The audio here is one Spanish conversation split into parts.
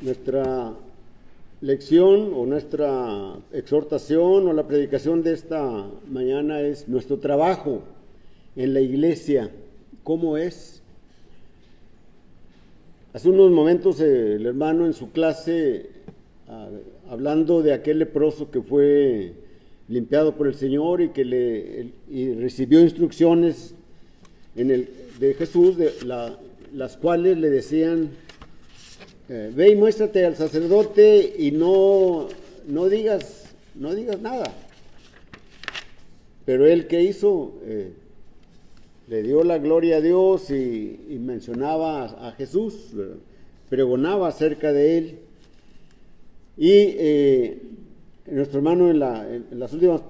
Nuestra lección o nuestra exhortación o la predicación de esta mañana es nuestro trabajo en la iglesia. ¿Cómo es? Hace unos momentos el hermano en su clase, hablando de aquel leproso que fue limpiado por el Señor y que recibió instrucciones de Jesús, las cuales le decían: ve y muéstrate al sacerdote y no digas nada. Pero él, ¿qué hizo? Le dio la gloria a Dios y mencionaba a Jesús, pregonaba acerca de él. Y nuestro hermano en las últimas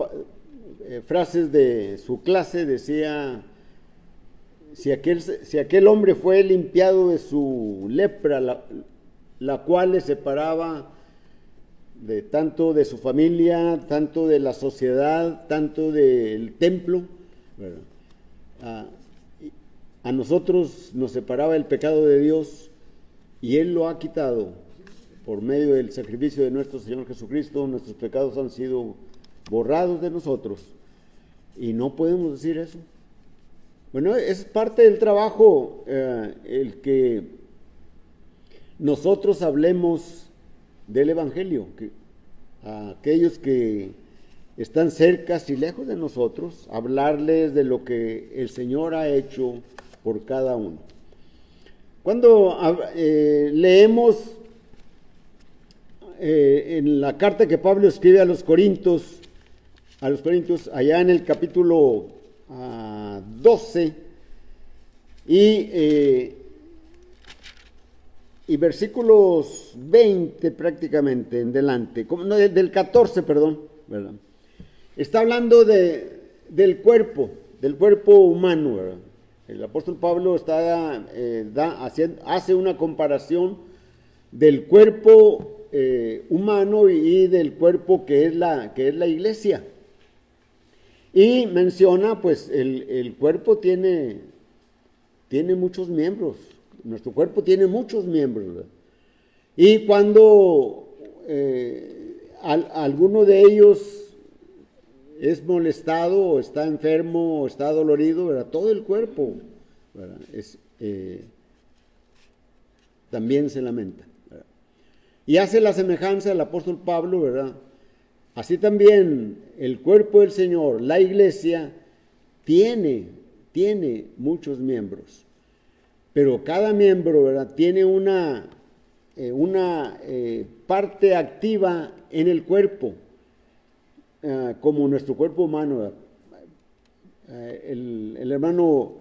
frases de su clase decía: si aquel hombre fue limpiado de su lepra, la cual le separaba tanto de su familia, tanto de la sociedad, tanto del templo, ¿verdad? A nosotros nos separaba el pecado de Dios, y Él lo ha quitado por medio del sacrificio de nuestro Señor Jesucristo. Nuestros pecados han sido borrados de nosotros, y no podemos decir eso. Bueno, es parte del trabajo el que nosotros hablemos del Evangelio, que a aquellos que están cerca y lejos de nosotros, hablarles de lo que el Señor ha hecho por cada uno. Cuando leemos en la carta que Pablo escribe a los Corintios, allá en el capítulo 12 y versículos 20 prácticamente en delante, del 14, perdón, ¿verdad? Está hablando del cuerpo humano, ¿verdad? El apóstol Pablo hace una comparación del cuerpo humano y del cuerpo que es la iglesia. Y menciona, pues, el cuerpo tiene muchos miembros. Nuestro cuerpo tiene muchos miembros, ¿verdad? Y cuando alguno de ellos es molestado, o está enfermo, o está dolorido, ¿verdad? Todo el cuerpo, ¿verdad? También se lamenta, ¿verdad? Y hace la semejanza al apóstol Pablo, ¿verdad? Así también el cuerpo del Señor, la iglesia, tiene muchos miembros, pero cada miembro, ¿verdad?, tiene una parte activa en el cuerpo, como nuestro cuerpo humano. El hermano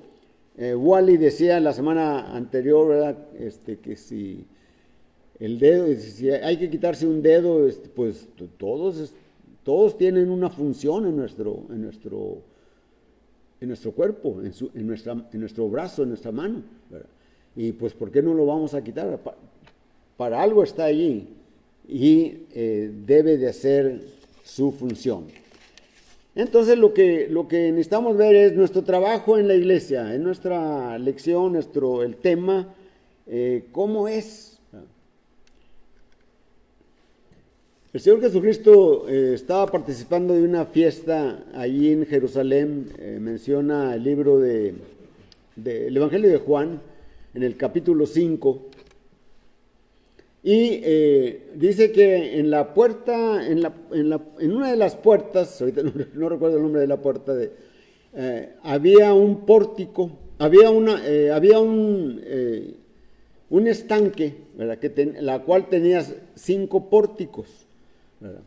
Wally decía la semana anterior, ¿verdad?, que si el dedo, si hay que quitarse un dedo, pues todos tienen una función en nuestro cuerpo, en nuestro brazo, en nuestra mano, ¿verdad? Y pues, ¿por qué no lo vamos a quitar? Para algo está allí y debe de hacer su función. Entonces, lo que necesitamos ver es nuestro trabajo en la iglesia, en nuestra lección, el tema, ¿cómo es? El Señor Jesucristo estaba participando de una fiesta allí en Jerusalén. Menciona el libro del Evangelio de Juan, en el capítulo 5. Y dice que en la puerta, en una de las puertas, ahorita no recuerdo el nombre de la puerta, había un pórtico, había un estanque, ¿verdad?, la cual tenía 5 pórticos, ¿verdad?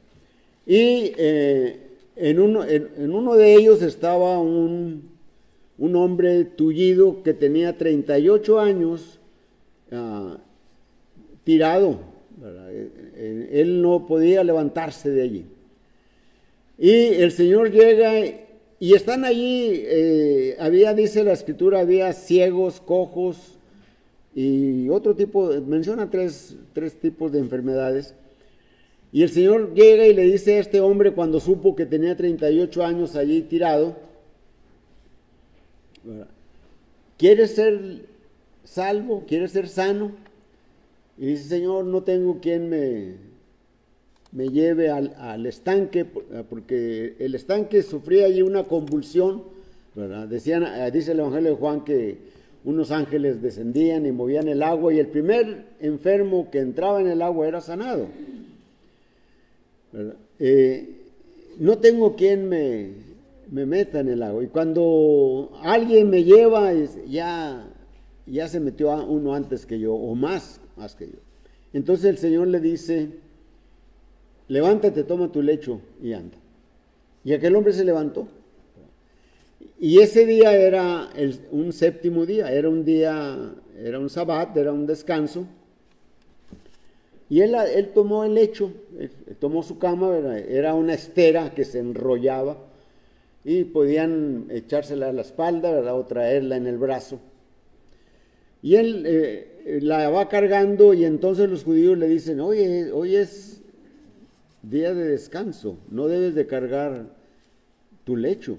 Y en uno de ellos estaba un hombre tullido que tenía 38 años, tirado, ¿verdad? Él no podía levantarse de allí. Y el Señor llega y están allí, dice la Escritura, había ciegos, cojos y otro tipo, menciona tres tipos de enfermedades. Y el Señor llega y le dice a este hombre, cuando supo que tenía 38 años allí tirado: ¿quieres ser salvo? ¿Quieres ser sano? Y dice, Señor, no tengo quien me lleve al estanque, porque el estanque sufría allí una convulsión, ¿verdad? Dice el Evangelio de Juan que unos ángeles descendían y movían el agua, y el primer enfermo que entraba en el agua era sanado, ¿verdad? No tengo quien me meta en el agua, y cuando alguien me lleva, ya se metió uno antes que yo, o más que yo. Entonces el Señor le dice, levántate, toma tu lecho y anda. Y aquel hombre se levantó. Y ese día era un séptimo día, era un sabbat, era un descanso. Y él tomó el lecho, tomó su cama, ¿verdad? Era una estera que se enrollaba y podían echársela a la espalda, ¿verdad? O traerla en el brazo. Y él la va cargando, y entonces los judíos le dicen, oye, hoy es día de descanso, no debes de cargar tu lecho.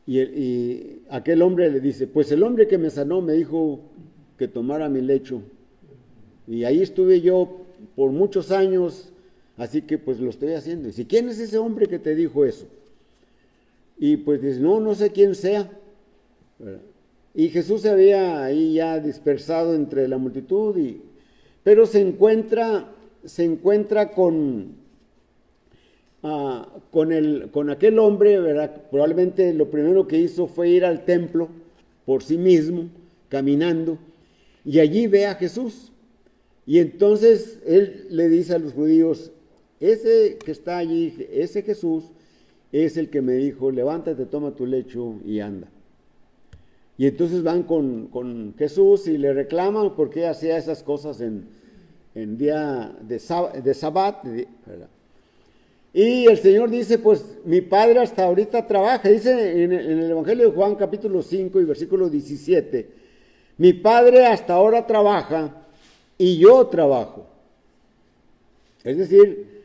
Y aquel hombre le dice, pues el hombre que me sanó me dijo que tomara mi lecho, y ahí estuve yo por muchos años, así que pues lo estoy haciendo. Y dice, ¿quién es ese hombre que te dijo eso? Y pues dice, no sé quién sea, ¿verdad? Y Jesús se había ahí ya dispersado entre la multitud, pero se encuentra con aquel hombre, ¿verdad? Probablemente lo primero que hizo fue ir al templo por sí mismo, caminando, y allí ve a Jesús. Y entonces él le dice a los judíos, ese que está allí, ese Jesús, es el que me dijo, levántate, toma tu lecho y anda. Y entonces van con Jesús y le reclaman por qué hacía esas cosas en día de sabbat, ¿verdad? Y el Señor dice, pues mi Padre hasta ahorita trabaja. Dice en el Evangelio de Juan capítulo 5 y versículo 17, mi Padre hasta ahora trabaja y yo trabajo. Es decir,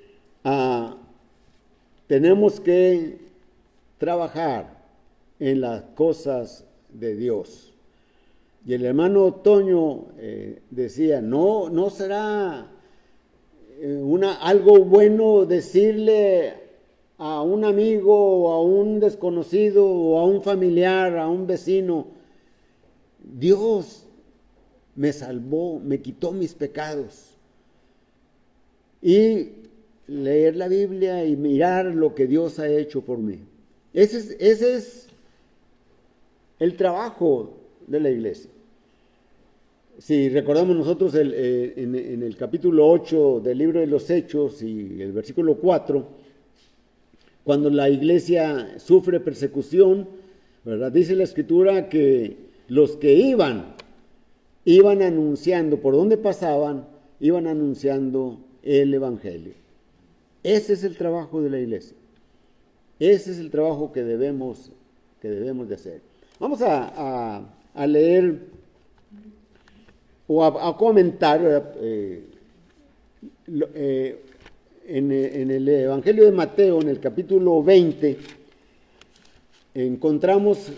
tenemos que trabajar en las cosas de Dios. Y el hermano Toño decía, no será algo bueno decirle a un amigo o a un desconocido o a un familiar, a un vecino, Dios me salvó, me quitó mis pecados. Y leer la Biblia y mirar lo que Dios ha hecho por mí. Ese es el trabajo de la iglesia. Si recordamos nosotros en el capítulo 8 del libro de los Hechos y el versículo 4, cuando la iglesia sufre persecución, ¿verdad? Dice la Escritura que los que iban anunciando, por donde pasaban, iban anunciando el Evangelio. Ese es el trabajo de la iglesia. Ese es el trabajo que debemos de hacer. Vamos a leer o a comentar en el Evangelio de Mateo, en el capítulo 20, encontramos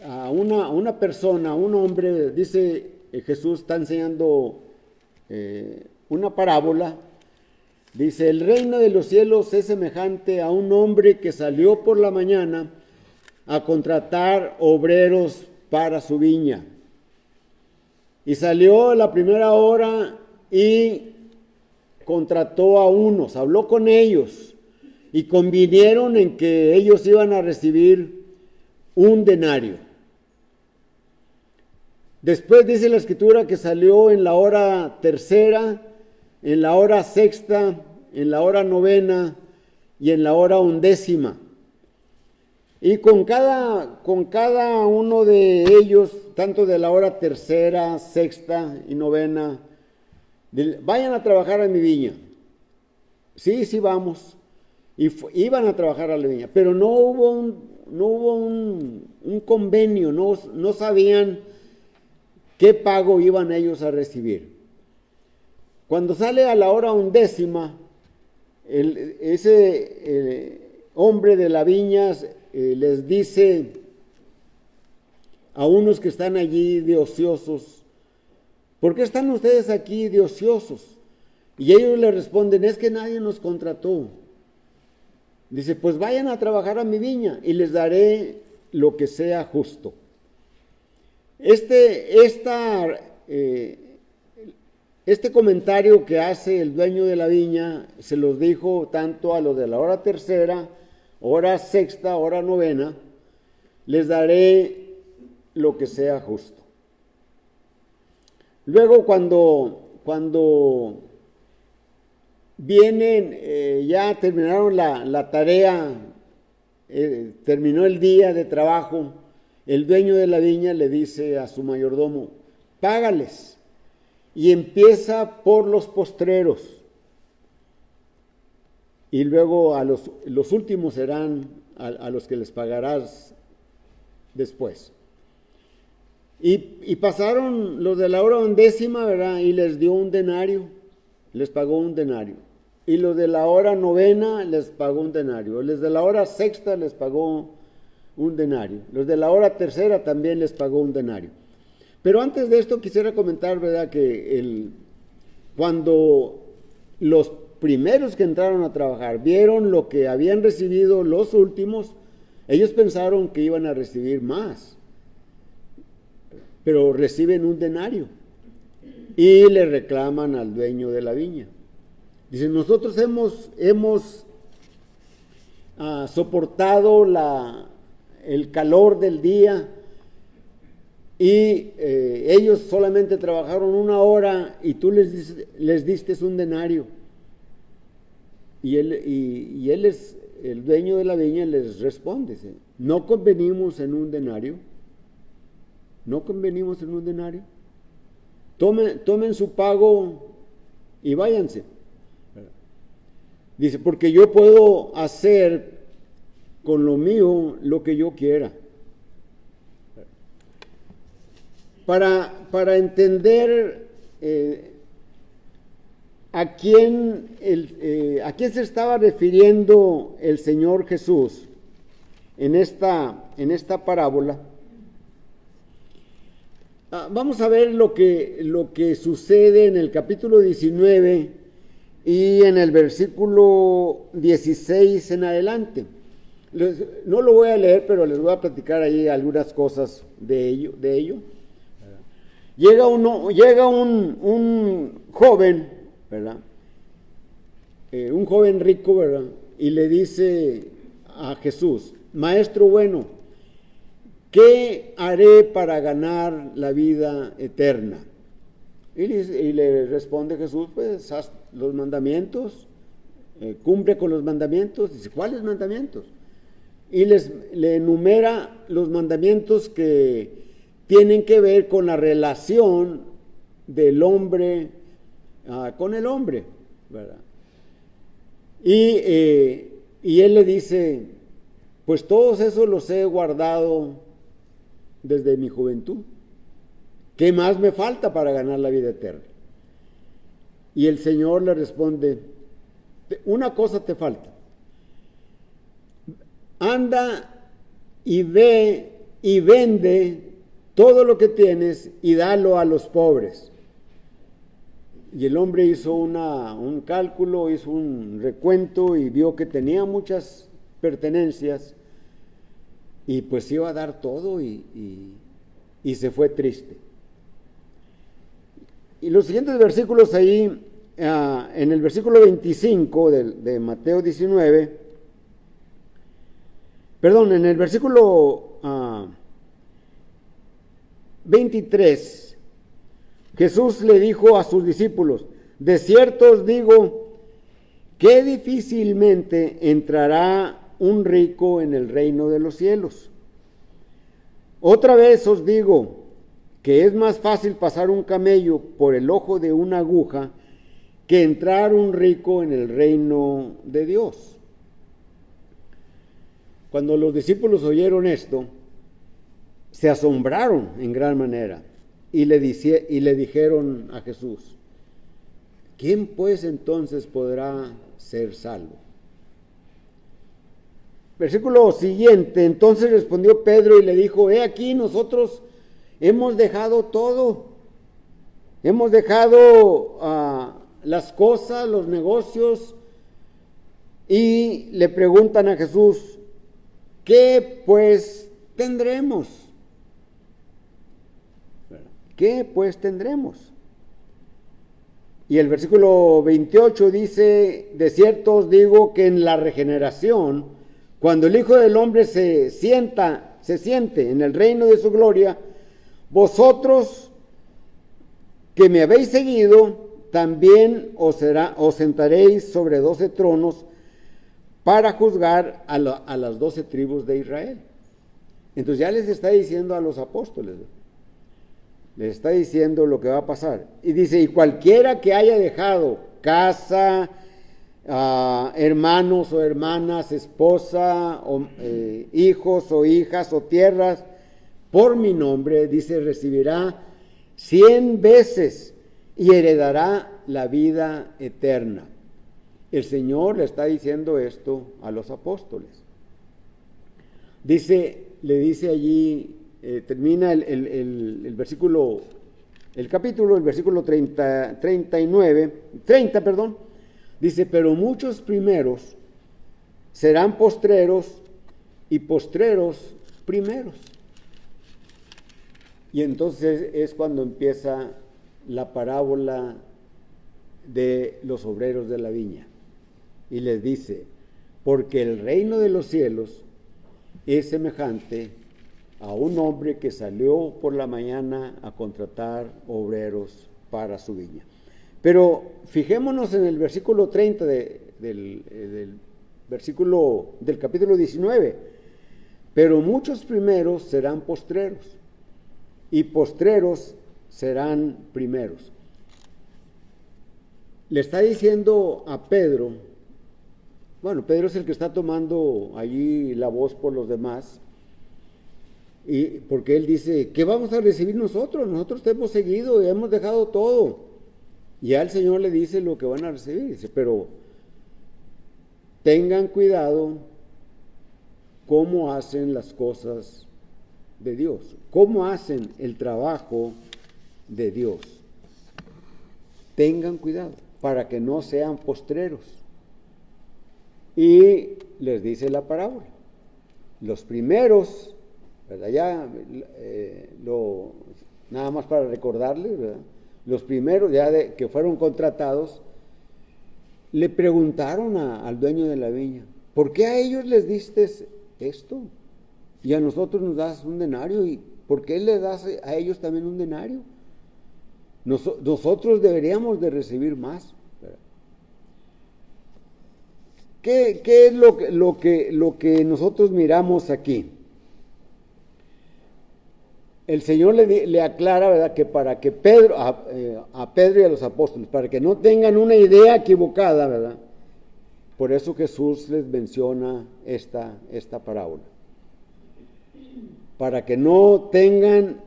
a una persona, a un hombre. Dice Jesús está enseñando una parábola. Dice, el reino de los cielos es semejante a un hombre que salió por la mañana a contratar obreros para su viña. Y salió a la primera hora y contrató a unos, habló con ellos y convinieron en que ellos iban a recibir un denario. Después dice la Escritura que salió en la hora tercera, en la hora sexta, en la hora novena y en la hora undécima. Y con cada uno de ellos, tanto de la hora tercera, sexta y novena, vayan a trabajar a mi viña. Sí, vamos. Y iban a trabajar a la viña, pero no hubo un convenio, no sabían qué pago iban ellos a recibir. Cuando sale a la hora undécima, ese hombre de la viña les dice a unos que están allí de ociosos, ¿por qué están ustedes aquí de ociosos? Y ellos le responden, es que nadie nos contrató. Dice, pues vayan a trabajar a mi viña y les daré lo que sea justo. Este comentario que hace el dueño de la viña se los dijo tanto a los de la hora tercera, hora sexta, hora novena, les daré lo que sea justo. Luego cuando vienen, ya terminaron la tarea, terminó el día de trabajo, el dueño de la viña le dice a su mayordomo, págales. Y empieza por los postreros. Y luego los últimos serán a los que les pagarás después. Y pasaron los de la hora undécima, ¿verdad? Y les dio un denario, les pagó un denario. Y los de la hora novena les pagó un denario. Los de la hora sexta les pagó un denario. Los de la hora tercera también les pagó un denario. Pero antes de esto quisiera comentar, ¿verdad?, que cuando los primeros que entraron a trabajar vieron lo que habían recibido los últimos, ellos pensaron que iban a recibir más, pero reciben un denario y le reclaman al dueño de la viña. Dicen, nosotros hemos soportado el calor del día, y ellos solamente trabajaron 1 hora y tú les diste un denario. Y él es el dueño de la viña, les responde, no convenimos en un denario, no convenimos en un denario, tomen su pago y váyanse. Dice, porque yo puedo hacer con lo mío lo que yo quiera. Para entender a quién se estaba refiriendo el Señor Jesús en esta parábola, vamos a ver lo que sucede en el capítulo 19 y en el versículo 16 en adelante. No lo voy a leer, pero les voy a platicar ahí algunas cosas de ello. Llega un joven, ¿verdad? Un joven rico, ¿verdad? Y le dice a Jesús, Maestro bueno, ¿qué haré para ganar la vida eterna? Y le responde Jesús, pues haz los mandamientos, cumple con los mandamientos. Dice, ¿cuáles mandamientos? Y le enumera los mandamientos que tienen que ver con la relación del hombre con el hombre, ¿verdad? Y él le dice, pues todos esos los he guardado desde mi juventud. ¿Qué más me falta para ganar la vida eterna? Y el Señor le responde, una cosa te falta. Anda y ve y vende todo lo que tienes y dalo a los pobres. Y el hombre hizo un cálculo, hizo un recuento y vio que tenía muchas pertenencias y pues iba a dar todo y se fue triste. Y los siguientes versículos ahí, en el versículo 25 de Mateo 19, en el versículo 23, Jesús le dijo a sus discípulos, de cierto os digo que difícilmente entrará un rico en el reino de los cielos. Otra vez os digo que es más fácil pasar un camello por el ojo de una aguja que entrar un rico en el reino de Dios. Cuando los discípulos oyeron esto, se asombraron en gran manera y le dijeron a Jesús, ¿quién pues entonces podrá ser salvo? Versículo siguiente, entonces respondió Pedro y le dijo, he aquí nosotros hemos dejado todo Hemos dejado las cosas, los negocios, y le preguntan a Jesús, ¿qué pues tendremos? ¿Qué pues tendremos? Y el versículo 28 dice, de cierto os digo que en la regeneración, cuando el Hijo del Hombre se siente en el reino de su gloria, vosotros que me habéis seguido, también os sentaréis sobre 12 tronos para juzgar a las 12 tribus de Israel. Entonces ya les está diciendo a los apóstoles, les está diciendo lo que va a pasar. Y dice, y cualquiera que haya dejado casa, hermanos o hermanas, esposa, hijos o hijas o tierras, por mi nombre, dice, recibirá 100 veces y heredará la vida eterna. El Señor le está diciendo esto a los apóstoles. Le dice allí, termina el versículo, el capítulo, el versículo 30, dice, pero muchos primeros serán postreros y postreros primeros. Y entonces es cuando empieza la parábola de los obreros de la viña. Y les dice, porque el reino de los cielos es semejante a un hombre que salió por la mañana a contratar obreros para su viña. Pero fijémonos en el versículo 30 del capítulo 19. Pero muchos primeros serán postreros y postreros serán primeros. Le está diciendo a Pedro, bueno, Pedro es el que está tomando allí la voz por los demás, y porque él dice, ¿qué vamos a recibir nosotros? Nosotros te hemos seguido y hemos dejado todo. Y ya el Señor le dice lo que van a recibir. Dice, pero tengan cuidado cómo hacen las cosas de Dios, cómo hacen el trabajo de Dios. Tengan cuidado para que no sean postreros. Y les dice la parábola. Los primeros, ¿verdad? Ya nada más para recordarles, ¿verdad? Los primeros ya que fueron contratados le preguntaron al dueño de la viña, ¿por qué a ellos les diste esto? Y a nosotros nos das un denario, ¿y por qué les das a ellos también un denario? Nosotros deberíamos de recibir más. ¿Qué es lo que nosotros miramos aquí? El Señor le aclara, ¿verdad?, que para que Pedro, a Pedro y a los apóstoles, para que no tengan una idea equivocada, ¿verdad? Por eso Jesús les menciona esta parábola. Para que no tengan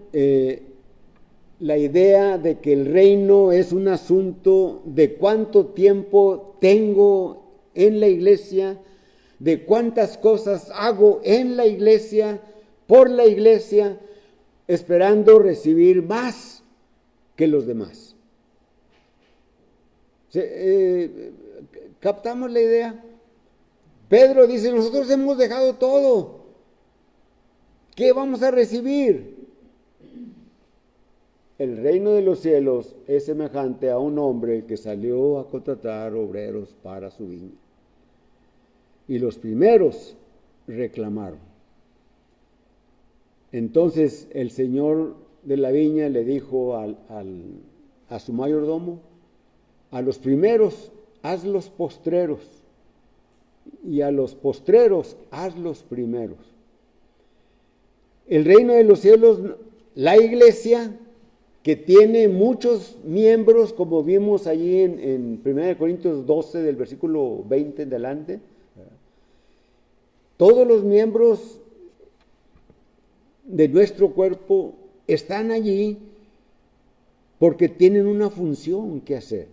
la idea de que el reino es un asunto de cuánto tiempo tengo en la iglesia, de cuántas cosas hago en la iglesia, por la iglesia, esperando recibir más que los demás. ¿Captamos la idea? Pedro dice, nosotros hemos dejado todo. ¿Qué vamos a recibir? El reino de los cielos es semejante a un hombre que salió a contratar obreros para su viña. Y los primeros reclamaron. Entonces el señor de la viña le dijo a su mayordomo, a los primeros hazlos postreros, y a los postreros hazlos primeros. El reino de los cielos, la iglesia, que tiene muchos miembros, como vimos allí en 1 Corintios 12, del versículo 20 en adelante, todos los miembros de nuestro cuerpo están allí porque tienen una función que hacer.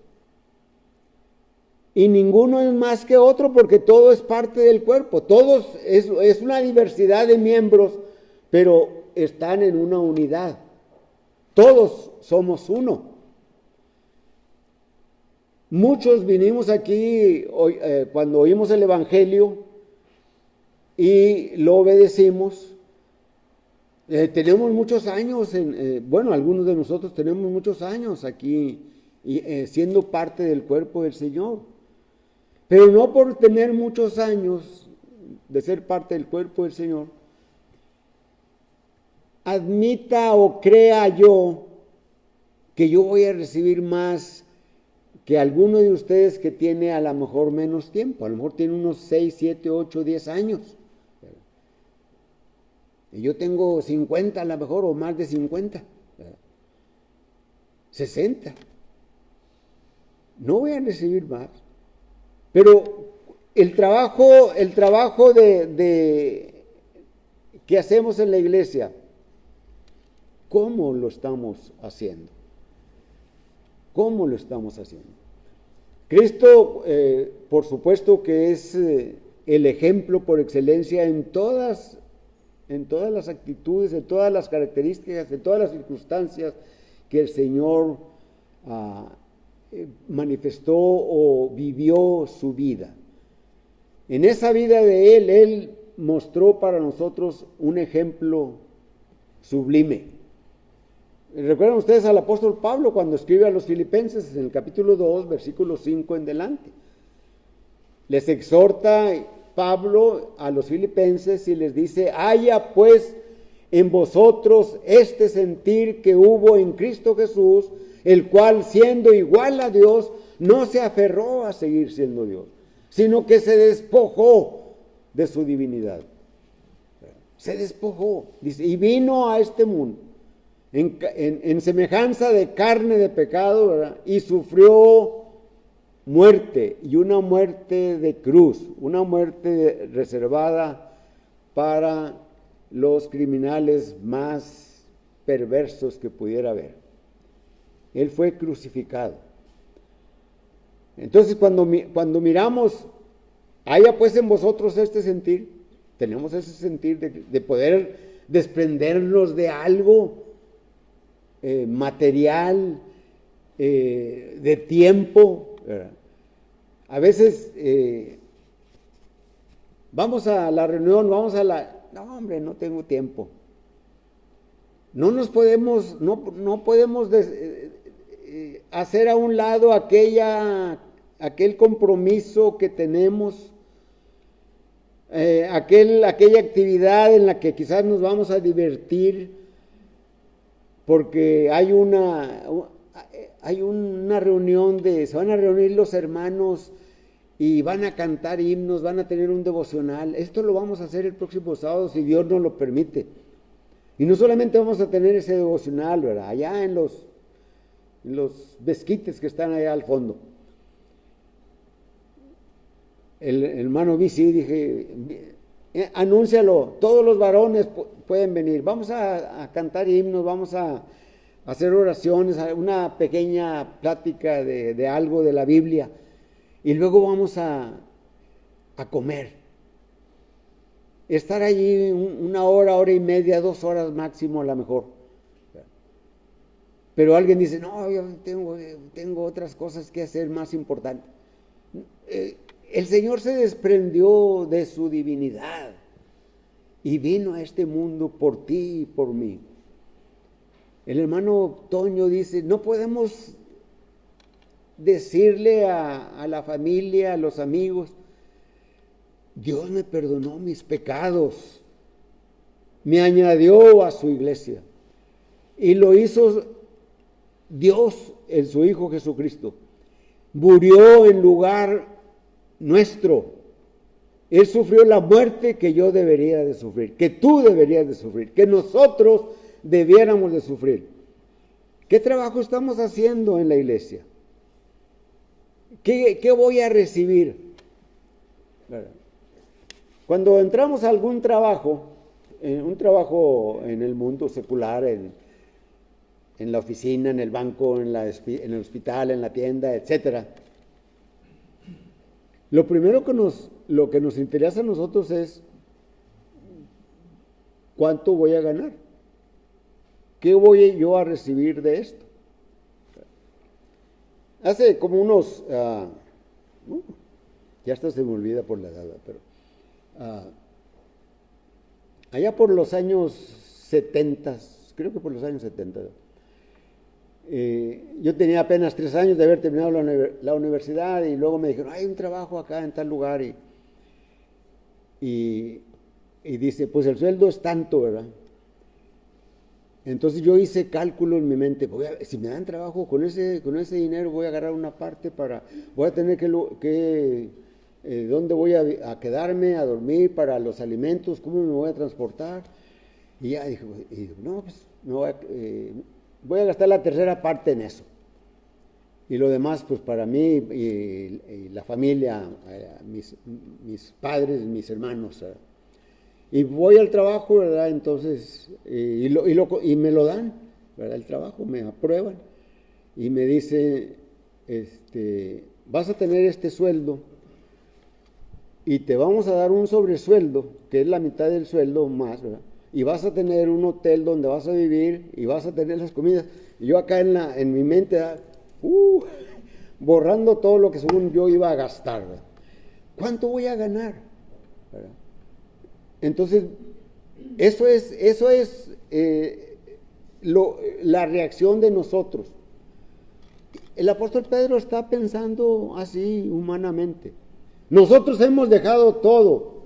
Y ninguno es más que otro porque todo es parte del cuerpo. Todos es una diversidad de miembros, pero están en una unidad. Todos somos uno. Muchos vinimos aquí cuando oímos el Evangelio y lo obedecimos. Tenemos muchos años, algunos de nosotros tenemos muchos años aquí siendo parte del cuerpo del Señor. Pero no por tener muchos años de ser parte del cuerpo del Señor, admita o crea yo que yo voy a recibir más que alguno de ustedes que tiene a lo mejor menos tiempo. A lo mejor tiene unos 6, 7, 8, 10 años. Y yo tengo 50 a lo mejor, o más de 50. 60. No voy a recibir más. Pero el trabajo que hacemos en la iglesia, ¿cómo lo estamos haciendo? ¿Cómo lo estamos haciendo? Cristo, por supuesto que es el ejemplo por excelencia en todas las actitudes, en todas las características, en todas las circunstancias que el Señor manifestó o vivió su vida. En esa vida de Él mostró para nosotros un ejemplo sublime. ¿Recuerdan ustedes al apóstol Pablo cuando escribe a los Filipenses en el capítulo 2, versículo 5 en delante? Les exhorta Pablo a los Filipenses y les dice: haya pues en vosotros este sentir que hubo en Cristo Jesús, el cual, siendo igual a Dios, no se aferró a seguir siendo Dios, sino que se despojó de su divinidad. Se despojó, dice, y vino a este mundo en semejanza de carne de pecado, ¿verdad? Y sufrió muerte, y una muerte de cruz, una muerte reservada para los criminales más perversos que pudiera haber. Él fue crucificado. Entonces cuando miramos, haya pues en vosotros este sentir, tenemos ese sentir de poder desprendernos de algo material, de tiempo, ¿verdad? A veces vamos a la reunión, no hombre, no tengo tiempo. No podemos hacer a un lado aquel compromiso que tenemos, aquella actividad en la que quizás nos vamos a divertir, porque hay una reunión se van a reunir los hermanos y van a cantar himnos, van a tener un devocional. Esto lo vamos a hacer el próximo sábado si Dios nos lo permite. Y no solamente vamos a tener ese devocional, ¿verdad? Allá en los mezquites que están allá al fondo. El hermano Bici, dije, anúncialo, todos los varones pueden venir, vamos a cantar himnos, vamos a hacer oraciones, una pequeña plática de algo de la Biblia, y luego vamos a comer. Estar allí una hora, hora y media, 2 horas máximo a lo mejor. Pero alguien dice, no, yo tengo otras cosas que hacer más importantes. El Señor se desprendió de su divinidad y vino a este mundo por ti y por mí. El hermano Toño dice, no podemos decirle a la familia, a los amigos, Dios me perdonó mis pecados, me añadió a su iglesia y lo hizo Dios en su Hijo Jesucristo. Murió en lugar nuestro. Él sufrió la muerte que yo debería de sufrir, que tú deberías de sufrir, que nosotros debiéramos de sufrir. ¿Qué trabajo estamos haciendo en la iglesia? ¿Qué voy a recibir? Cuando entramos a algún trabajo, un trabajo en el mundo secular, en la oficina, en el banco, en el hospital, en la tienda, etcétera, lo primero lo que nos interesa a nosotros es ¿cuánto voy a ganar? ¿Qué voy yo a recibir de esto? hace como unos, ya hasta se me olvida por la edad, pero allá por los años 70, creo que por los años 70, yo tenía apenas 3 años de haber terminado la universidad y luego me dijeron, hay un trabajo acá en tal lugar y dice, pues el sueldo es tanto, ¿verdad? Entonces yo hice cálculo en mi mente, si me dan trabajo con ese dinero voy a agarrar una parte voy a tener ¿dónde voy a quedarme, a dormir, para los alimentos, cómo me voy a transportar? Y ya dije, no, pues voy a gastar la tercera parte en eso. Y lo demás, pues para mí y la familia, mis padres, mis hermanos. Y voy al trabajo, ¿verdad? Entonces, y me lo dan, ¿verdad? El trabajo, me aprueban. Y me dice, vas a tener este sueldo y te vamos a dar un sobresueldo, que es la mitad del sueldo más, ¿verdad? Y vas a tener un hotel donde vas a vivir y vas a tener las comidas. Y yo acá en mi mente, borrando todo lo que según yo iba a gastar, ¿verdad? ¿Cuánto voy a ganar? ¿Verdad? Entonces, eso es la reacción de nosotros. El apóstol Pedro está pensando así humanamente. Nosotros hemos dejado todo.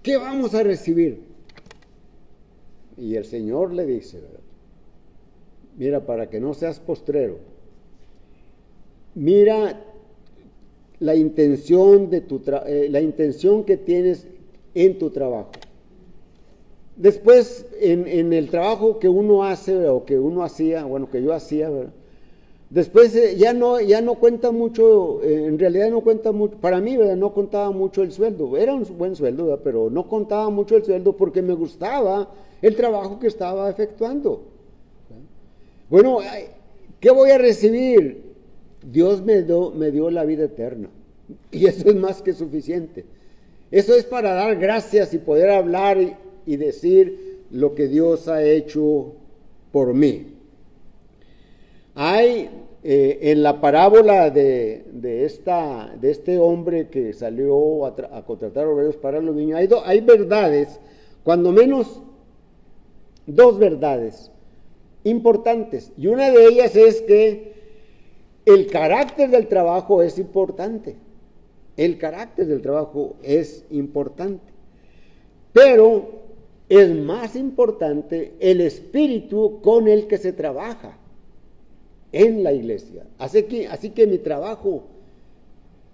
¿Qué vamos a recibir? Y el Señor le dice, ¿verdad? Mira, para que no seas postrero, mira la intención la intención que tienes en tu trabajo. Después, en el trabajo que uno hace o que uno hacía, bueno, que yo hacía, ¿verdad? Después ya no cuenta mucho, en realidad no cuenta mucho, para mí, ¿verdad? No contaba mucho el sueldo, era un buen sueldo, ¿verdad? Pero no contaba mucho el sueldo porque me gustaba el trabajo que estaba efectuando. Bueno, ¿qué voy a recibir? Dios me dio la vida eterna y eso es más que suficiente. Eso es para dar gracias y poder hablar y decir lo que Dios ha hecho por mí. Hay en la parábola de este hombre que salió a contratar obreros para los niños, hay verdades, cuando menos 2 verdades importantes. Y una de ellas es que el carácter del trabajo es importante. El carácter del trabajo es importante. Pero es más importante el espíritu con el que se trabaja en la iglesia. Así que mi trabajo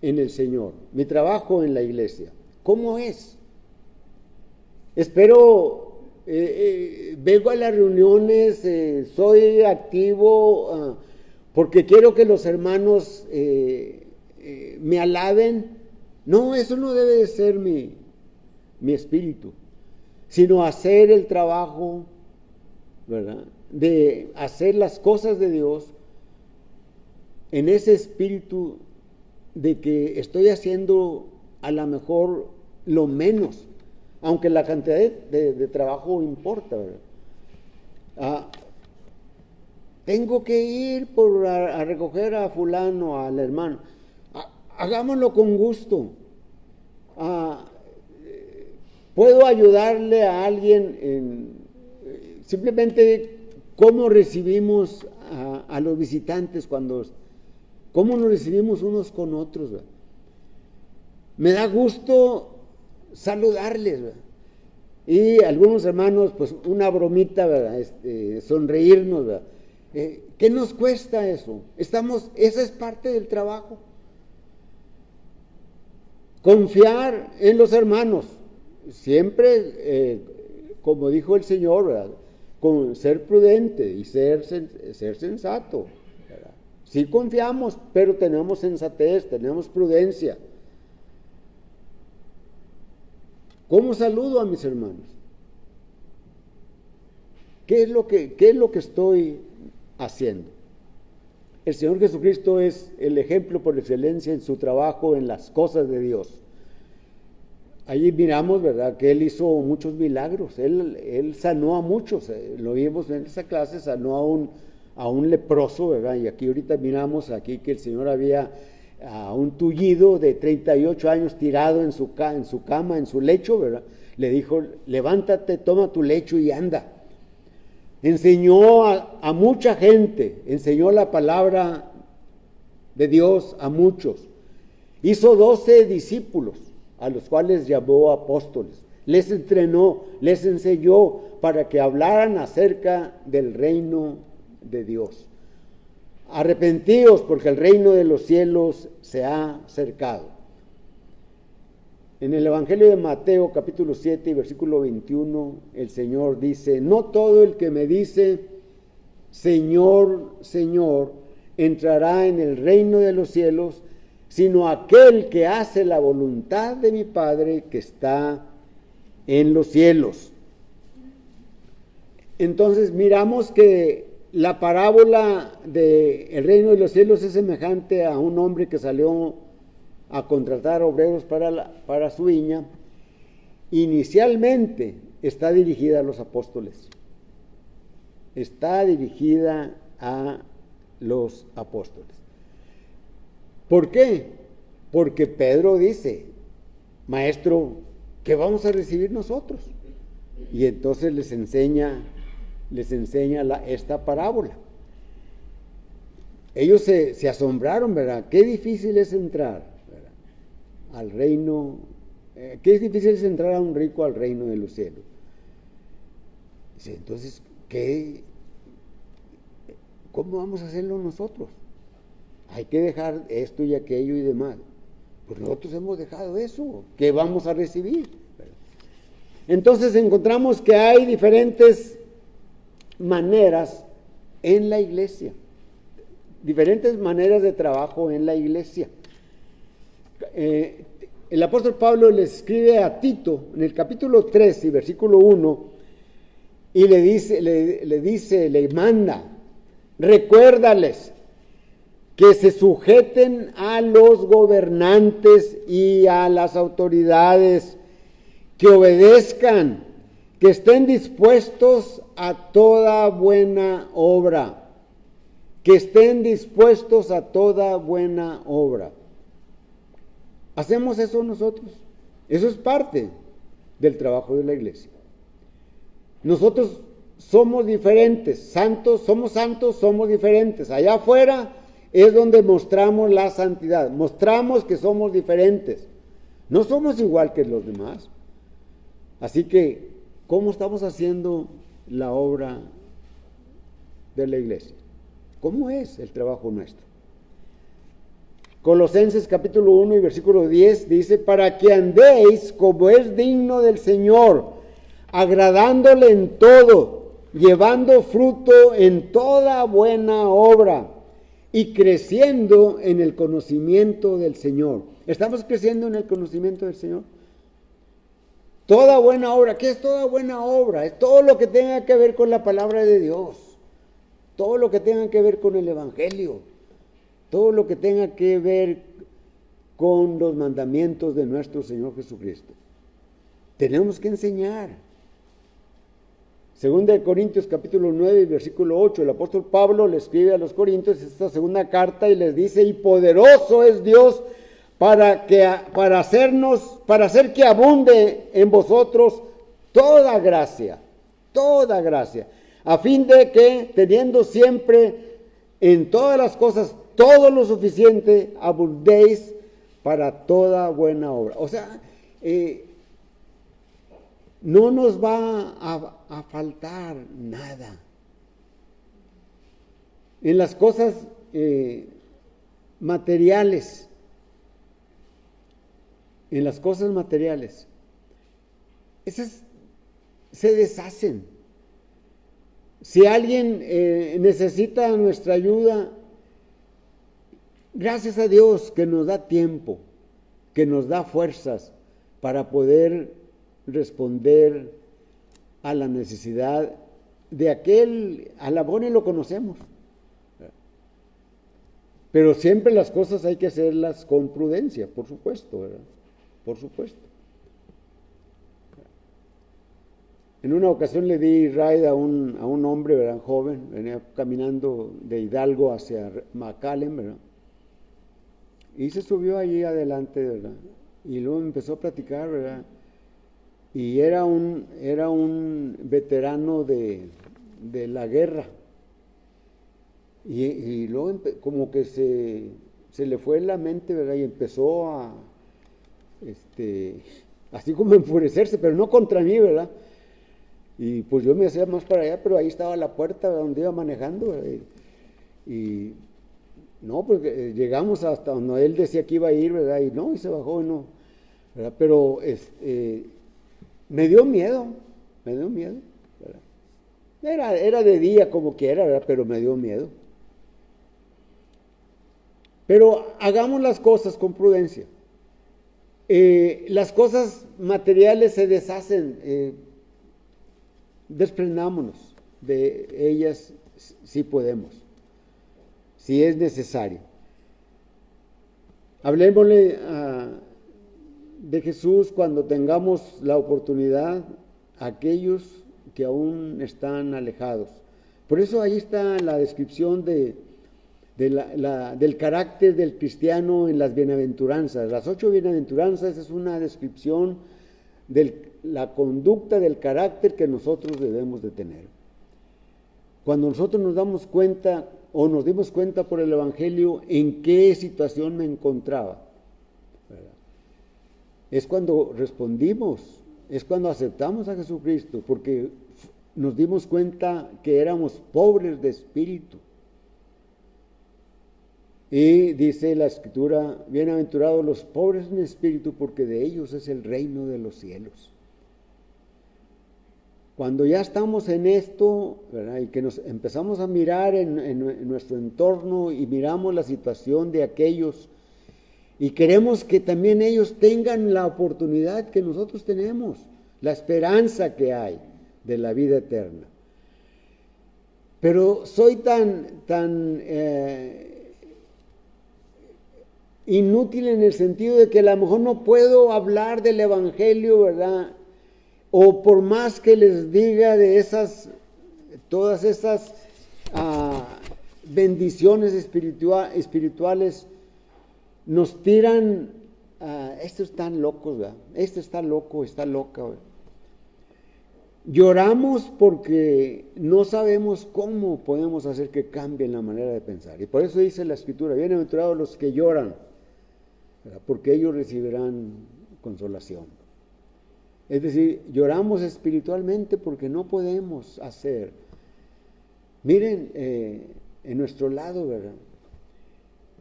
en el Señor, mi trabajo en la iglesia, ¿cómo es? Espero, vengo a las reuniones, soy activo porque quiero que los hermanos me alaben. No, eso no debe de ser mi espíritu, sino hacer el trabajo, ¿verdad? De hacer las cosas de Dios en ese espíritu de que estoy haciendo a lo mejor lo menos, aunque la cantidad de trabajo importa, ¿verdad? Tengo que ir a recoger a fulano, al hermano. Hagámoslo con gusto. Puedo ayudarle a alguien simplemente cómo recibimos a los visitantes cómo nos recibimos unos con otros, ¿verdad? Me da gusto saludarles, ¿verdad? Y algunos hermanos, pues una bromita, ¿verdad? Sonreírnos, ¿verdad? ¿Qué nos cuesta eso? Esa es parte del trabajo. Confiar en los hermanos, siempre, como dijo el Señor, ¿verdad? Con ser prudente y ser sensato, ¿verdad? Sí confiamos, pero tenemos sensatez, tenemos prudencia. ¿Cómo saludo a mis hermanos? ¿Qué es lo que estoy haciendo? El Señor Jesucristo es el ejemplo por excelencia en su trabajo en las cosas de Dios. Allí miramos, ¿verdad?, que Él hizo muchos milagros. Él sanó a muchos. Lo vimos en esa clase, sanó a un leproso, ¿verdad? Y aquí ahorita miramos aquí que el Señor había a un tullido de 38 años tirado en su cama, en su lecho, ¿verdad? Le dijo, levántate, toma tu lecho y anda. Enseñó a mucha gente, enseñó la palabra de Dios a muchos. Hizo 12 discípulos, a los cuales llamó apóstoles. Les entrenó, les enseñó para que hablaran acerca del reino de Dios. Arrepentíos, porque el reino de los cielos se ha acercado. En el Evangelio de Mateo, capítulo 7, versículo 21, el Señor dice, no todo el que me dice, Señor, Señor, entrará en el reino de los cielos, sino aquel que hace la voluntad de mi Padre que está en los cielos. Entonces miramos que la parábola del reino de los cielos es semejante a un hombre que salió a contratar obreros para su viña. Inicialmente está dirigida a los apóstoles. Está dirigida a los apóstoles. ¿Por qué? Porque Pedro dice, maestro, ¿qué vamos a recibir nosotros? Y entonces les enseña esta parábola. Ellos se asombraron, ¿verdad? Qué difícil es entrar, ¿verdad?, al reino, qué difícil es entrar a un rico al reino de los cielos. Dice, entonces, ¿cómo vamos a hacerlo nosotros? Hay que dejar esto y aquello y demás. Pues nosotros hemos dejado eso. ¿Qué vamos a recibir? Entonces encontramos que hay diferentes maneras en la iglesia, diferentes maneras de trabajo en la iglesia. El apóstol Pablo le escribe a Tito en el capítulo 3 y versículo 1 y le manda, recuérdales que se sujeten a los gobernantes y a las autoridades, que obedezcan, que estén dispuestos a toda buena obra, que estén dispuestos a toda buena obra. ¿Hacemos eso nosotros? Eso es parte del trabajo de la iglesia. Nosotros somos diferentes, somos santos, somos diferentes. Allá afuera es donde mostramos la santidad, mostramos que somos diferentes, no somos igual que los demás. Así que, ¿cómo estamos haciendo la obra de la iglesia? ¿Cómo es el trabajo nuestro? Colosenses capítulo 1 y versículo 10 dice, para que andéis como es digno del Señor, agradándole en todo, llevando fruto en toda buena obra y creciendo en el conocimiento del Señor. ¿Estamos creciendo en el conocimiento del Señor? Toda buena obra. ¿Qué es toda buena obra? Es todo lo que tenga que ver con la palabra de Dios, todo lo que tenga que ver con el Evangelio, todo lo que tenga que ver con los mandamientos de nuestro Señor Jesucristo. Tenemos que enseñar. Segunda de Corintios capítulo 9 y versículo 8, el apóstol Pablo le escribe a los Corintios esta segunda carta y les dice, y poderoso es Dios para hacer que abunde en vosotros toda gracia, a fin de que, teniendo siempre en todas las cosas todo lo suficiente, abundéis para toda buena obra. O sea, no nos va a faltar nada. En las cosas materiales, esas se deshacen. Si alguien necesita nuestra ayuda, gracias a Dios que nos da tiempo, que nos da fuerzas para poder responder a la necesidad de aquel, a la buena y lo conocemos. Pero siempre las cosas hay que hacerlas con prudencia, por supuesto, ¿verdad? Por supuesto. En una ocasión le di ride a un hombre, ¿verdad? Joven, venía caminando de Hidalgo hacia McAllen, ¿verdad? Y se subió allí adelante, ¿verdad? Y luego empezó a platicar, ¿verdad? Y era un veterano de la guerra. Y luego como que se le fue la mente, ¿verdad? Y empezó a, así como a enfurecerse, pero no contra mí, ¿verdad? Y pues yo me hacía más para allá, pero ahí estaba la puerta donde iba manejando, ¿verdad? Y no, pues llegamos hasta donde él decía que iba a ir, ¿verdad? Y no, y se bajó y no, ¿verdad? Pero me dio miedo, ¿verdad? Era de día como quiera, ¿verdad? Pero me dio miedo. Pero hagamos las cosas con prudencia. Las cosas materiales se deshacen, desprendámonos de ellas si podemos, si es necesario. Hablemosle de Jesús cuando tengamos la oportunidad a aquellos que aún están alejados. Por eso ahí está la descripción del carácter del cristiano en las bienaventuranzas. Las 8 bienaventuranzas es una descripción de la conducta, del carácter que nosotros debemos de tener. Cuando nosotros nos damos cuenta o nos dimos cuenta por el Evangelio en qué situación me encontraba, ¿verdad? Es cuando respondimos, es cuando aceptamos a Jesucristo, porque nos dimos cuenta que éramos pobres de espíritu. Y dice la Escritura, bienaventurados los pobres en espíritu, porque de ellos es el reino de los cielos. Cuando ya estamos en esto, ¿verdad? Y que nos empezamos a mirar en nuestro entorno y miramos la situación de aquellos y queremos que también ellos tengan la oportunidad que nosotros tenemos, la esperanza que hay de la vida eterna. Pero soy tan inútil en el sentido de que a lo mejor no puedo hablar del Evangelio, ¿verdad? O por más que les diga de todas esas bendiciones espirituales, nos tiran, estos están locos, ¿verdad? Este está loco, está loca, ¿verdad? Lloramos porque no sabemos cómo podemos hacer que cambien la manera de pensar. Y por eso dice la Escritura, bienaventurados los que lloran, ¿verdad? Porque ellos recibirán consolación. Es decir, lloramos espiritualmente porque no podemos hacer. Miren en nuestro lado, ¿verdad?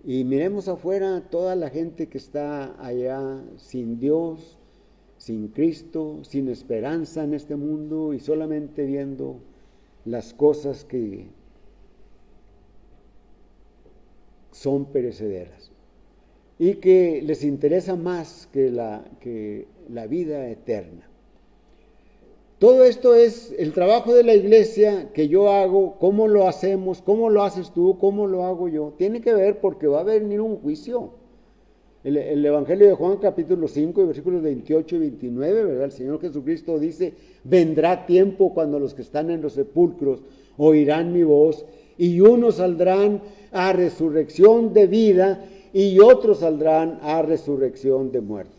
Y miremos afuera toda la gente que está allá sin Dios, sin Cristo, sin esperanza en este mundo y solamente viendo las cosas que son perecederas y que les interesa más que la vida eterna. Todo esto es el trabajo de la iglesia que yo hago. ¿Cómo lo hacemos? ¿Cómo lo haces tú? ¿Cómo lo hago yo? Tiene que ver porque va a venir un juicio. El Evangelio de Juan capítulo 5 y versículos 28 y 29, ¿verdad? El Señor Jesucristo dice, vendrá tiempo cuando los que están en los sepulcros oirán mi voz y unos saldrán a resurrección de vida y otros saldrán a resurrección de muerte.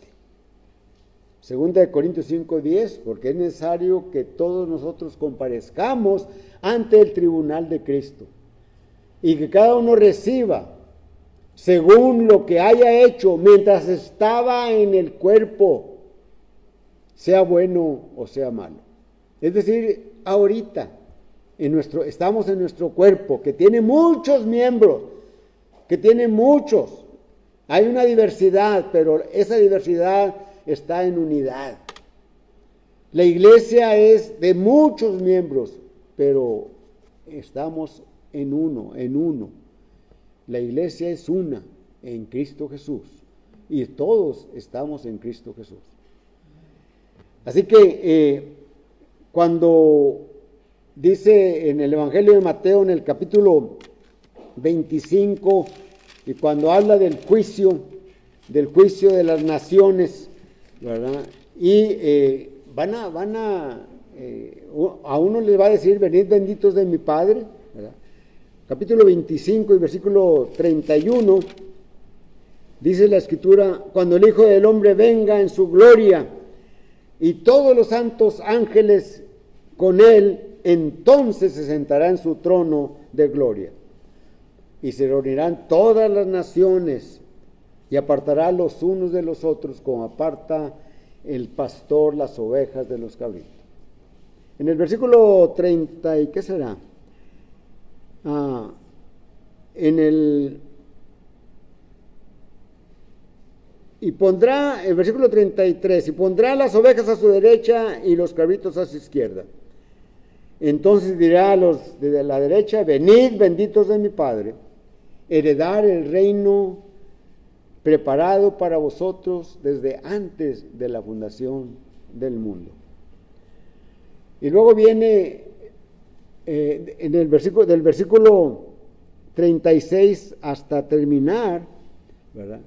Segunda de Corintios 5:10, porque es necesario que todos nosotros comparezcamos ante el tribunal de Cristo y que cada uno reciba según lo que haya hecho mientras estaba en el cuerpo, sea bueno o sea malo. Es decir, ahorita estamos en nuestro cuerpo, que tiene muchos miembros, hay una diversidad, pero esa diversidad está en unidad. La iglesia es de muchos miembros, pero estamos en uno. La iglesia es una en Cristo Jesús y todos estamos en Cristo Jesús. Así que cuando dice en el Evangelio de Mateo, en el capítulo 25, y cuando habla del juicio de las naciones, ¿verdad? Y van a a uno les va a decir, venid benditos de mi Padre, ¿verdad? Capítulo 25 y versículo 31, dice la Escritura, cuando el Hijo del Hombre venga en su gloria y todos los santos ángeles con él, entonces se sentará en su trono de gloria. Y se reunirán todas las naciones y apartará los unos de los otros como aparta el pastor las ovejas de los cabritos. En el versículo 30, ¿y qué será? Y pondrá, el versículo 33, y pondrá las ovejas a su derecha y los cabritos a su izquierda. Entonces dirá a los de la derecha, venid benditos de mi Padre, heredar el reino preparado para vosotros desde antes de la fundación del mundo. Y luego viene en el versículo, del versículo 36 hasta terminar, ¿verdad?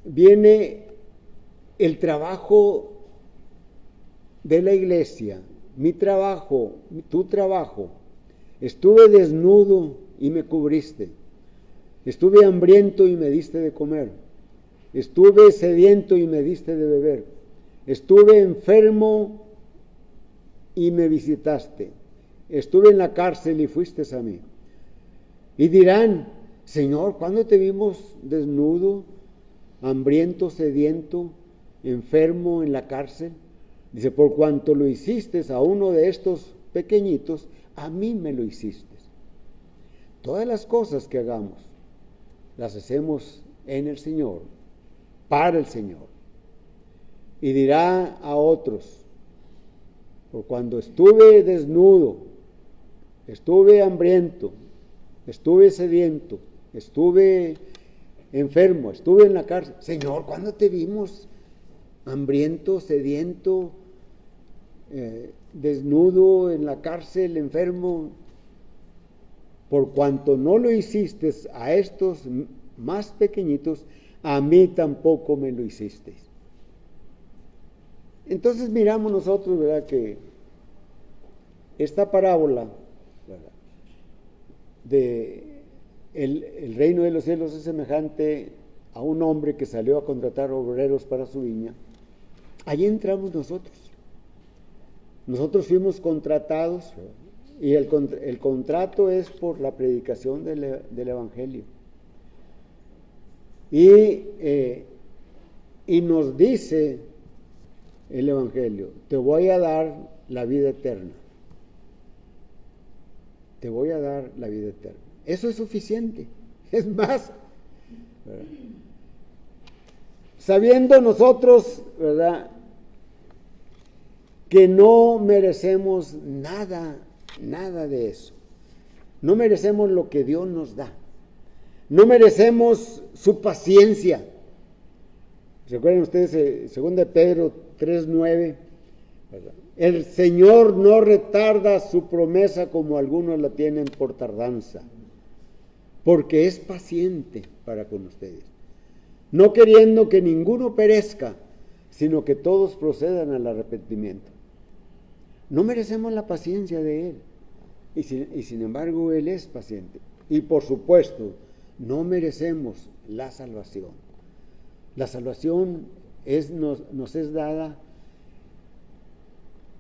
Viene el trabajo de la iglesia, mi trabajo, tu trabajo. Estuve desnudo y me cubriste. Estuve hambriento y me diste de comer. Estuve sediento y me diste de beber. Estuve enfermo y me visitaste. Estuve en la cárcel y fuiste a mí. Y dirán, Señor, ¿cuándo te vimos desnudo, hambriento, sediento, enfermo en la cárcel? Dice, por cuanto lo hiciste a uno de estos pequeñitos, a mí me lo hiciste. Todas las cosas que hagamos, las hacemos en el Señor, para el Señor. Y dirá a otros, por cuando estuve desnudo, estuve hambriento, estuve sediento, estuve enfermo, estuve en la cárcel. Señor, ¿cuándo te vimos hambriento, sediento, desnudo, en la cárcel, enfermo? Por cuanto no lo hiciste a estos más pequeñitos, a mí tampoco me lo hiciste. Entonces miramos nosotros, ¿verdad?, que esta parábola, ¿verdad?, de el reino de los cielos es semejante a un hombre que salió a contratar obreros para su viña. Allí entramos nosotros. Nosotros fuimos contratados y el contrato es por la predicación del Evangelio. Y nos dice el Evangelio, te voy a dar la vida eterna. Te voy a dar la vida eterna. Eso es suficiente. Es más, ¿verdad?, sabiendo nosotros, ¿verdad?, que no merecemos nada de eso. No merecemos lo que Dios nos da. No merecemos su paciencia. ¿Recuerdan ustedes 2 de Pedro 3:9? ¿Verdad? El Señor no retarda su promesa como algunos la tienen por tardanza, porque es paciente para con ustedes, no queriendo que ninguno perezca, sino que todos procedan al arrepentimiento. No merecemos la paciencia de Él, y sin embargo Él es paciente. Y por supuesto, no merecemos la salvación. La salvación nos es dada,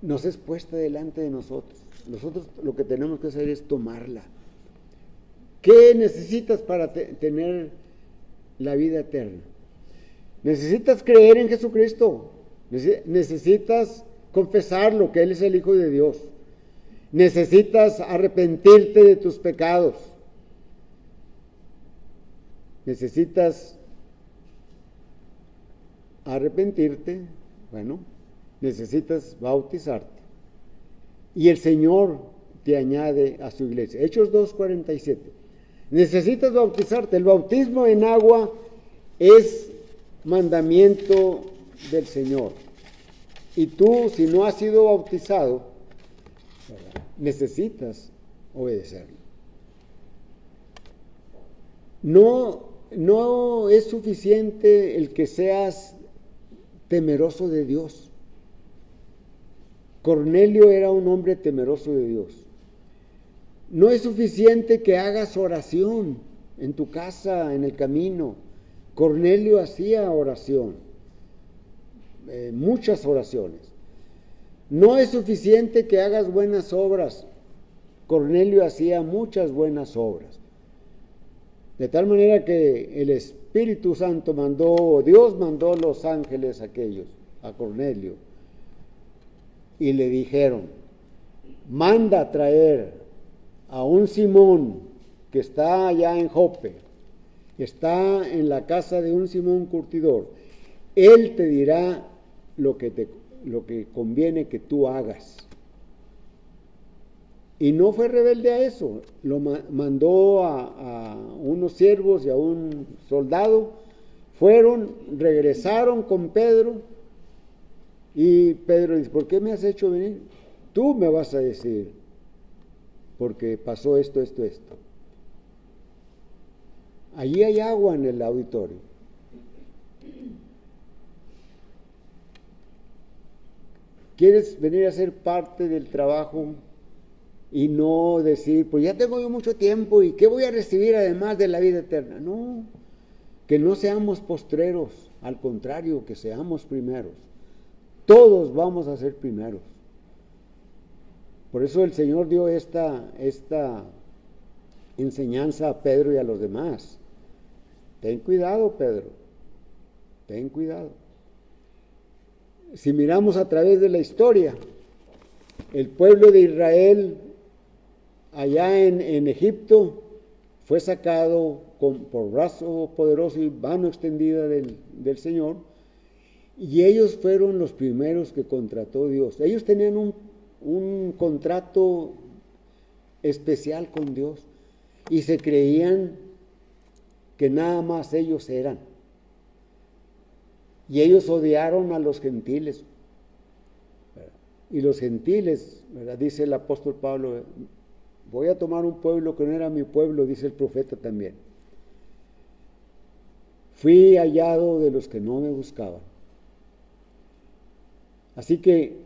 nos es puesta delante de nosotros. Nosotros lo que tenemos que hacer es tomarla. ¿Qué necesitas para tener la vida eterna? Necesitas creer en Jesucristo. Necesitas confesarlo, que Él es el Hijo de Dios. Necesitas arrepentirte de tus pecados. Necesitas arrepentirte, necesitas bautizarte. Y el Señor te añade a su iglesia. Hechos 2:47. Necesitas bautizarte. El bautismo en agua es mandamiento del Señor. Y tú, si no has sido bautizado, necesitas obedecerlo. No es suficiente el que seas temeroso de Dios. Cornelio era un hombre temeroso de Dios. No es suficiente que hagas oración en tu casa, en el camino. Cornelio hacía oración, muchas oraciones. No es suficiente que hagas buenas obras. Cornelio hacía muchas buenas obras. De tal manera que el Espíritu Santo Dios mandó los ángeles aquellos a Cornelio y le dijeron: manda a traer a un Simón que está allá en Jope, que está en la casa de un Simón curtidor. Él te dirá lo que conviene que tú hagas. Y no fue rebelde a eso, lo mandó a unos siervos y a un soldado, regresaron con Pedro, y Pedro dice: ¿por qué me has hecho venir? Tú me vas a decir, porque pasó esto. Allí hay agua en el auditorio. ¿Quieres venir a ser parte del trabajo? Y no decir: pues ya tengo yo mucho tiempo, ¿y qué voy a recibir además de la vida eterna? No, que no seamos postreros, al contrario, que seamos primeros. Todos vamos a ser primeros. Por eso el Señor dio esta enseñanza a Pedro y a los demás. Ten cuidado, Pedro, ten cuidado. Si miramos a través de la historia, el pueblo de Israel allá en Egipto fue sacado por brazo poderoso y mano extendida del Señor, y ellos fueron los primeros que contrató Dios. Ellos tenían un contrato especial con Dios y se creían que nada más ellos eran. Y ellos odiaron a los gentiles. Y los gentiles, ¿verdad? Dice el apóstol Pablo: voy a tomar un pueblo que no era mi pueblo, dice el profeta también. Fui hallado de los que no me buscaban. Así que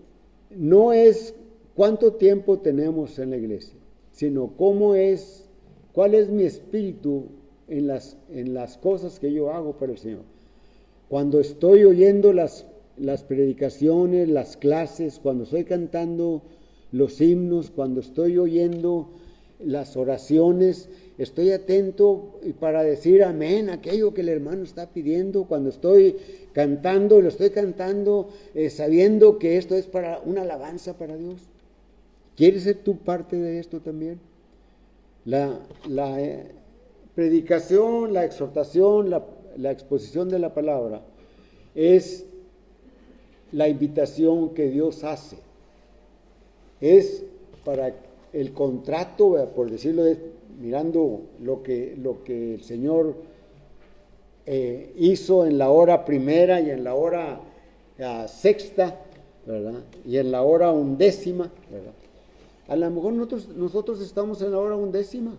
no es cuánto tiempo tenemos en la iglesia, sino cuál es mi espíritu en las cosas que yo hago para el Señor. Cuando estoy oyendo las predicaciones, las clases, cuando estoy cantando los himnos, cuando estoy oyendo las oraciones, estoy atento para decir amén a aquello que el hermano está pidiendo. Cuando estoy cantando, lo estoy cantando sabiendo que esto es para una alabanza para Dios. ¿Quieres ser tú parte de esto también? La predicación, la exhortación, la exposición de la palabra es la invitación que Dios hace. Es para el contrato, por decirlo, mirando lo que el Señor hizo en la hora primera y en la hora sexta, ¿verdad? Y en la hora 11ª, ¿verdad? A lo mejor nosotros estamos en la hora 11ª.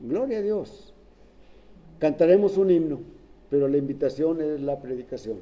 Gloria a Dios. Cantaremos un himno, pero la invitación es la predicación.